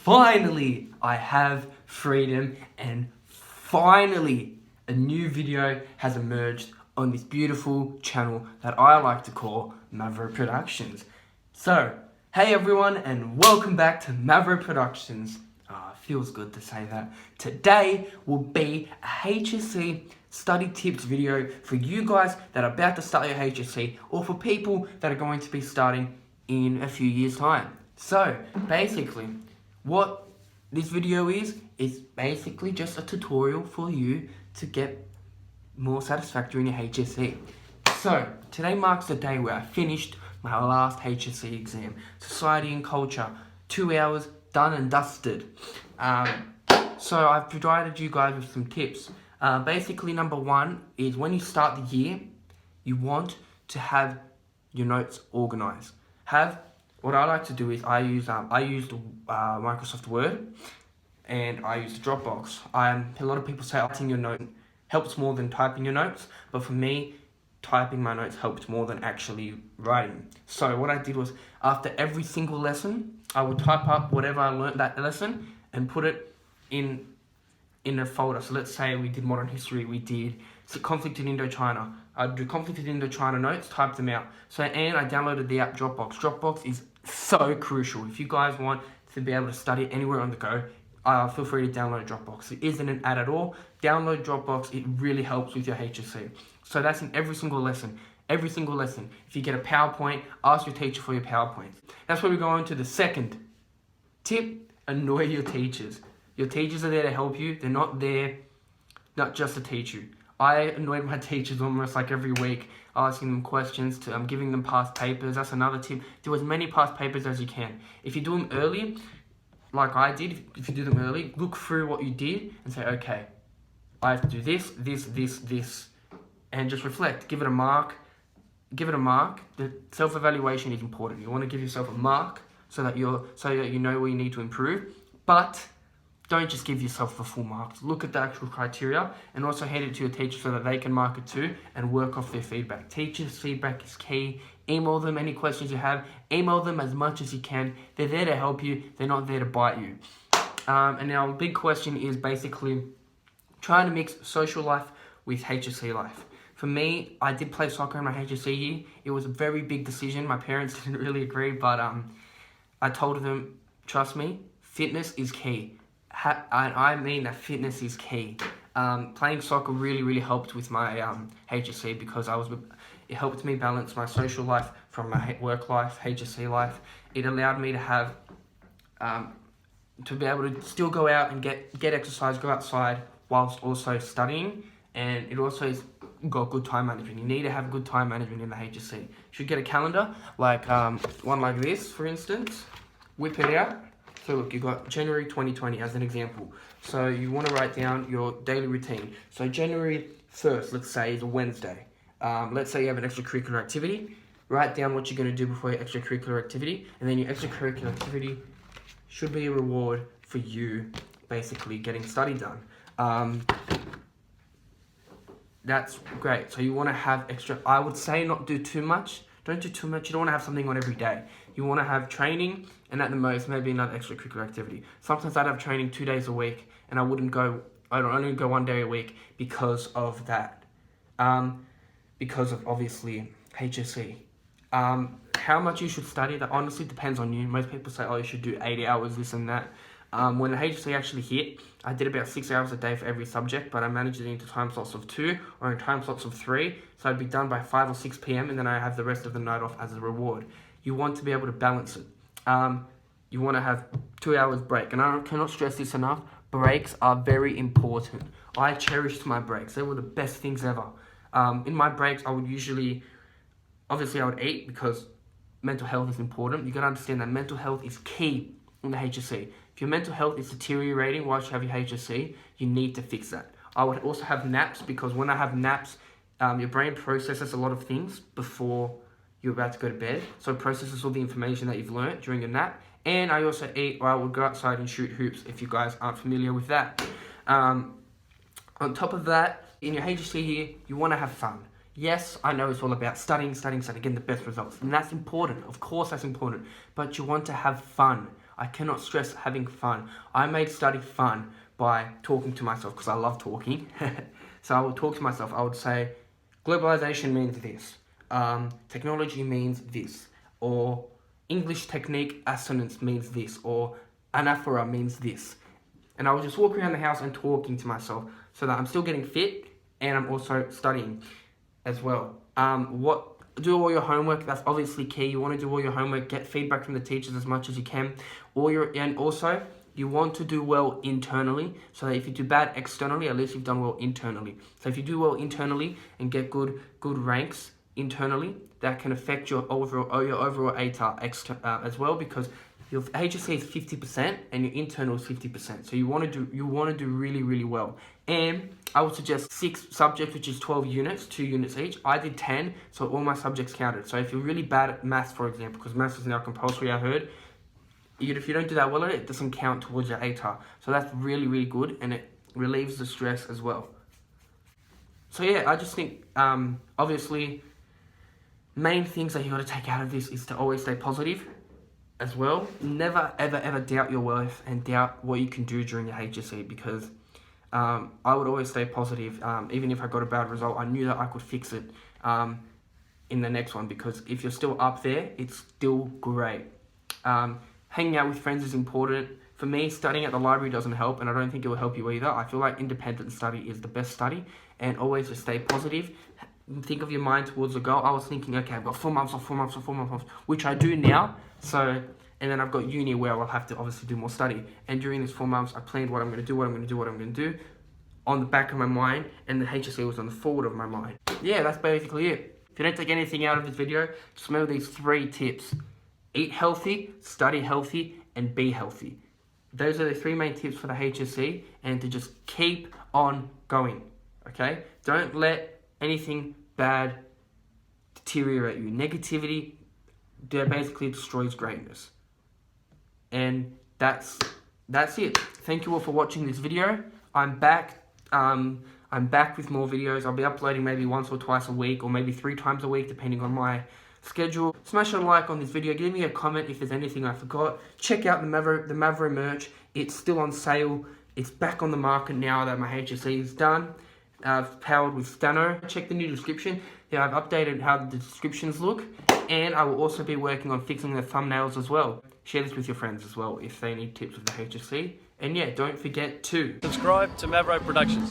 finally I have freedom, and finally a new video has emerged on this beautiful channel that I like to call Mavro Productions. So, hey everyone, and welcome back to Mavro Productions. Feels good to say that. Today will be a HSC study tips video for you guys that are about to start your HSC, or for people that are going to be starting in a few years' time. So, basically, what this video is basically just a tutorial for you to get more satisfactory in your HSC. So, today marks the day where I finished my last HSC exam. Society and Culture, 2 hours, done and dusted. So I've provided you guys with some tips. Basically, number one is when you start the year, you want to have your notes organized. What I like to do is I used Microsoft Word, and I used Dropbox. A lot of people say writing your note helps more than typing your notes, but for me, typing my notes helped more than actually writing. So what I did was, after every single lesson, I would type up whatever I learned that lesson and put it in a folder. So let's say we did modern history, we did conflict in Indochina. I'd do conflict in Indochina notes, type them out. And I downloaded the app Dropbox. Dropbox is so crucial. If you guys want to be able to study anywhere on the go, feel free to download Dropbox. It isn't an ad at all. Download Dropbox. It really helps with your HSC. So that's in every single lesson. Every single lesson. If you get a PowerPoint, ask your teacher for your PowerPoint. That's where we go on to the second tip. Annoy your teachers. Your teachers are there to help you. They're not there not just to teach you. I annoyed my teachers almost like every week, asking them questions, giving them past papers. That's another tip. Do as many past papers as you can. If you do them early, like I did, if you do them early, look through what you did and say, okay, I have to do this, this, and just reflect. Give it a mark. Give it a mark. The self-evaluation is important. You want to give yourself a mark so that you know where you need to improve, but don't just give yourself the full marks. Look at the actual criteria and also hand it to your teacher so that they can mark it too and work off their feedback. Teachers' feedback is key. Email them any questions you have. Email them as much as you can. They're there to help you. They're not there to bite you. And now a big question is basically trying to mix social life with HSC life. For me, I did play soccer in my HSC year. It was a very big decision. My parents didn't really agree, but I told them, trust me, fitness is key. I mean that fitness is key. Playing soccer really helped with my HSC because it helped me balance my social life from my work life, HSC life. It allowed me to have to be able to still go out and get exercise, go outside whilst also studying, and it also has got good time management. You need to have good time management in the HSC. You should get a calendar like one like this, for instance. Whip it out. So look, you've got January 2020 as an example. So you want to write down your daily routine. So January 1st, let's say, is a Wednesday. Let's say you have an extracurricular activity. Write down what you're going to do before your extracurricular activity. And then your extracurricular activity should be a reward for you basically getting study done. That's great. So you want to have extra. I would say not do too much. Don't do too much. You don't want to have something on every day. You want to have training and at the most maybe another extracurricular activity. Sometimes I'd have training 2 days a week and I'd only go 1 day a week because of that. Because of obviously HSC. How much you should study, that honestly depends on you. Most people say, oh, you should do 80 hours, this and that. When the HSC actually hit, I did about 6 hours a day for every subject, but I managed it into time slots of 2 or in time slots of 3. So I'd be done by 5 or 6 p.m. and then I have the rest of the night off as a reward. You want to be able to balance it. You want to have 2 hours break. And I cannot stress this enough. Breaks are very important. I cherished my breaks. They were the best things ever. In my breaks, I would obviously I would eat because mental health is important. You got to understand that mental health is key in the HSC. If your mental health is deteriorating whilst you have your HSC, you need to fix that. I would also have naps because when I have naps, your brain processes a lot of things before you're about to go to bed. So it processes all the information that you've learnt during your nap. And I also eat, or I would go outside and shoot hoops if you guys aren't familiar with that. On top of that, in your HSC year, you want to have fun. Yes, I know it's all about studying, getting the best results. And that's important. Of course that's important. But you want to have fun. I cannot stress having fun. I made study fun by talking to myself because I love talking. So I would talk to myself. I would say, globalization means this. Technology means this. Or English technique assonance means this. Or anaphora means this. And I would just walk around the house and talking to myself so that I'm still getting fit and I'm also studying as well. Do all your homework. That's obviously key. You want to do all your homework, get feedback from the teachers as much as you can. And also, you want to do well internally, so that if you do bad externally, at least you've done well internally. So if you do well internally and get good ranks internally, that can affect your overall ATAR as well, because your HSC is 50% and your internal is 50%. So you want to do really, really well. And I would suggest 6 subjects, which is 12 units, 2 units each. I did 10, so all my subjects counted. So if you're really bad at maths, for example, because maths is now compulsory, I heard, if you don't do that well at it, it doesn't count towards your ATAR. So that's really, really good, and it relieves the stress as well. So yeah, I just think, obviously, main things that you got to take out of this is to always stay positive as well. Never, ever, ever doubt your worth and doubt what you can do during your HSC, because I would always stay positive. Even if I got a bad result, I knew that I could fix it in the next one, because if you're still up there, it's still great. Hanging out with friends is important. For me, studying at the library doesn't help, and I don't think it will help you either. I feel like independent study is the best study, and always just stay positive. Think of your mind towards the goal. I was thinking, okay, I've got 4 months off, which I do now. So, and then I've got uni where I'll have to obviously do more study. And during these 4 months, I planned what I'm going to do, on the back of my mind, and the HSC was on the forward of my mind. Yeah, that's basically it. If you don't take anything out of this video, just remember these 3 tips. Eat healthy, study healthy, and be healthy. Those are the 3 main tips for the HSC, and to just keep on going, okay? Don't let anything bad deteriorate you. Negativity basically destroys greatness. And that's it. Thank you all for watching this video. I'm back with more videos. I'll be uploading maybe once or twice a week, or maybe 3 times a week, depending on my schedule. Smash a like on this video. Give me a comment if there's anything I forgot. Check out the Mavro merch. It's still on sale. It's back on the market now that my HSC is done. Powered with Stano. Check the new description. Yeah, I've updated how the descriptions look, and I will also be working on fixing the thumbnails as well. Share this with your friends as well if they need tips with the HSC. And yeah, don't forget to subscribe to Mavro Productions.